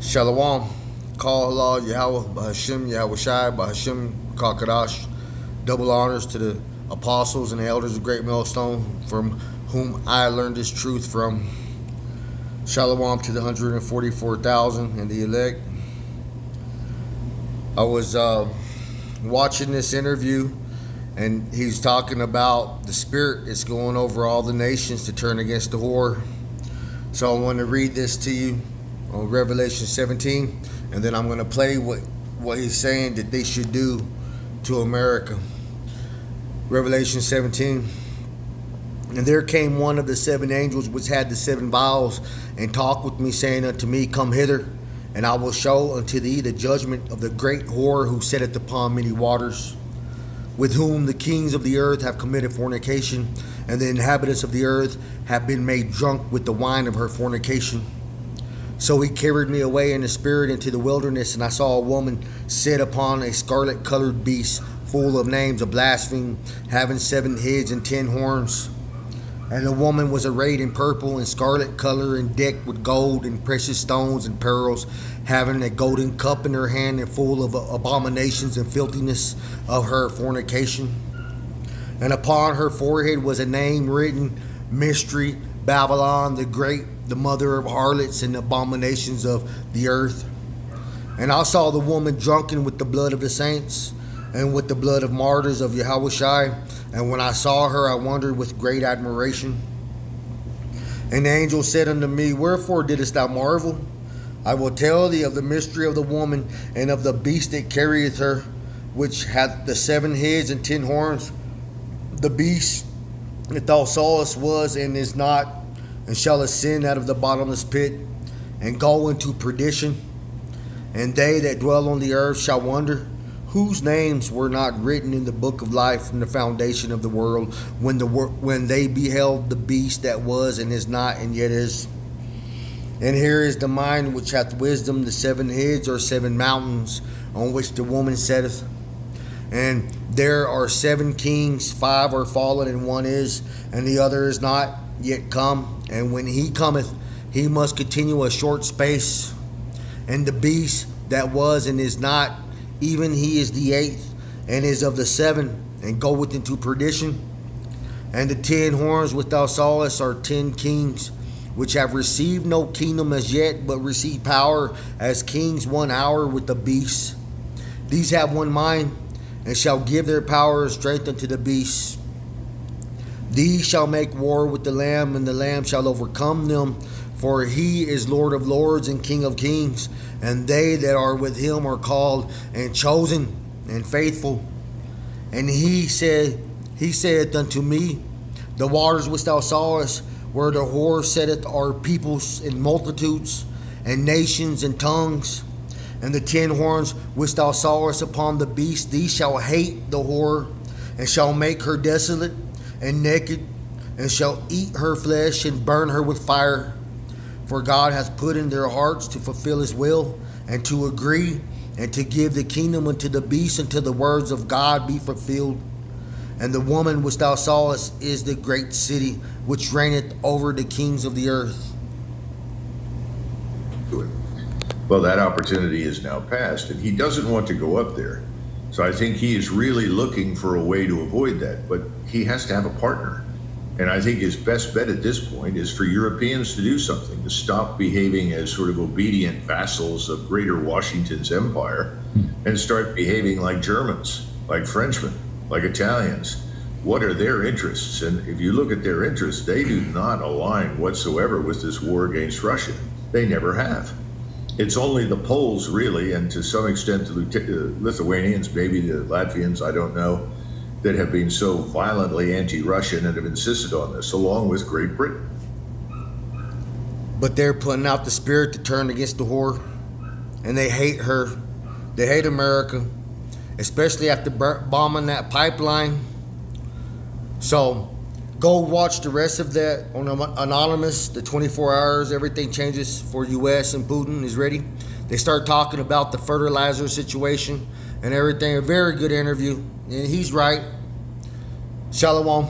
Shalom. Call Allah YAHAWAH, BAHA YAHAWASHI, BAHA Kadash. Double honors to the apostles and the elders of Great Millstone, from whom I learned this truth from. Shalom to the 144,000 and the elect. I was watching this interview, and he's talking about the spirit is going over all the nations to turn against the whore. So I want to read this to you on Revelation 17, and then I'm going to play what he's saying that they should do to America. Revelation 17. And there came one of the seven angels which had the seven vials, and talked with me, saying unto me, Come hither, and I will show unto thee the judgment of the great whore who sitteth upon many waters, with whom the kings of the earth have committed fornication, and the inhabitants of the earth have been made drunk with the wine of her fornication. So he carried me away in the spirit into the wilderness, and I saw a woman sit upon a scarlet-colored beast, full of names of blasphemy, having 7 heads and 10 horns. And the woman was arrayed in purple and scarlet color, and decked with gold and precious stones and pearls, having a golden cup in her hand, and full of abominations and filthiness of her fornication. And upon her forehead was a name written, Mystery, Babylon the Great, the mother of harlots and abominations of the earth. And I saw the woman drunken with the blood of the saints, and with the blood of martyrs of YAHAWASHI. And when I saw her, I wondered with great admiration. And the angel said unto me, Wherefore didst thou marvel? I will tell thee of the mystery of the woman, and of the beast that carrieth her, which hath the 7 heads and 10 horns. The beast that thou sawest was and is not, and shall ascend out of the bottomless pit, and go into perdition. And they that dwell on the earth shall wonder, whose names were not written in the book of life from the foundation of the world, when they beheld the beast that was and is not and yet is. And here is the mind which hath wisdom. The 7 heads are 7 mountains on which the woman sitteth. And there are 7 kings, 5 are fallen, and 1 is, and the other is not yet come. And when he cometh, he must continue a short space. And the beast that was and is not, even he is the 8th, and is of the 7, and goeth into perdition. And the 10 horns which thou sawest are 10 kings, which have received no kingdom as yet, but receive power as kings 1 hour with the beast. These have one mind, and shall give their power and strength unto the beast. These shall make war with the Lamb, and the Lamb shall overcome them, for he is Lord of lords and King of kings, and they that are with him are called and chosen and faithful. And he saith unto me, The waters which thou sawest, where the whore sitteth, are peoples and multitudes and nations and tongues. And the 10 horns which thou sawest upon the beast, these shall hate the whore, and shall make her desolate and naked, and shall eat her flesh and burn her with fire. For God hath put in their hearts to fulfill his will, and to agree, and to give the kingdom unto the beast, until the words of God be fulfilled. And the woman which thou sawest is the great city, which reigneth over the kings of the earth. Well, that opportunity is now past, and he doesn't want to go up there. So I think he is really looking for a way to avoid that, but he has to have a partner. And I think his best bet at this point is for Europeans to do something, to stop behaving as sort of obedient vassals of Greater Washington's empire, and start behaving like Germans, like Frenchmen, like Italians. What are their interests? And if you look at their interests, they do not align whatsoever with this war against Russia. They never have. It's only the Poles, really, and to some extent the Lithuanians, maybe the Latvians, I don't know, that have been so violently anti-Russian and have insisted on this, along with Great Britain. But they're putting out the spirit to turn against the whore, and they hate her. They hate America, especially after bombing that pipeline. So go watch the rest of that on Anonymous, the 24 hours, everything changes for U.S. and Putin is ready. They start talking about the fertilizer situation and everything. A very good interview, and he's right. Shalom.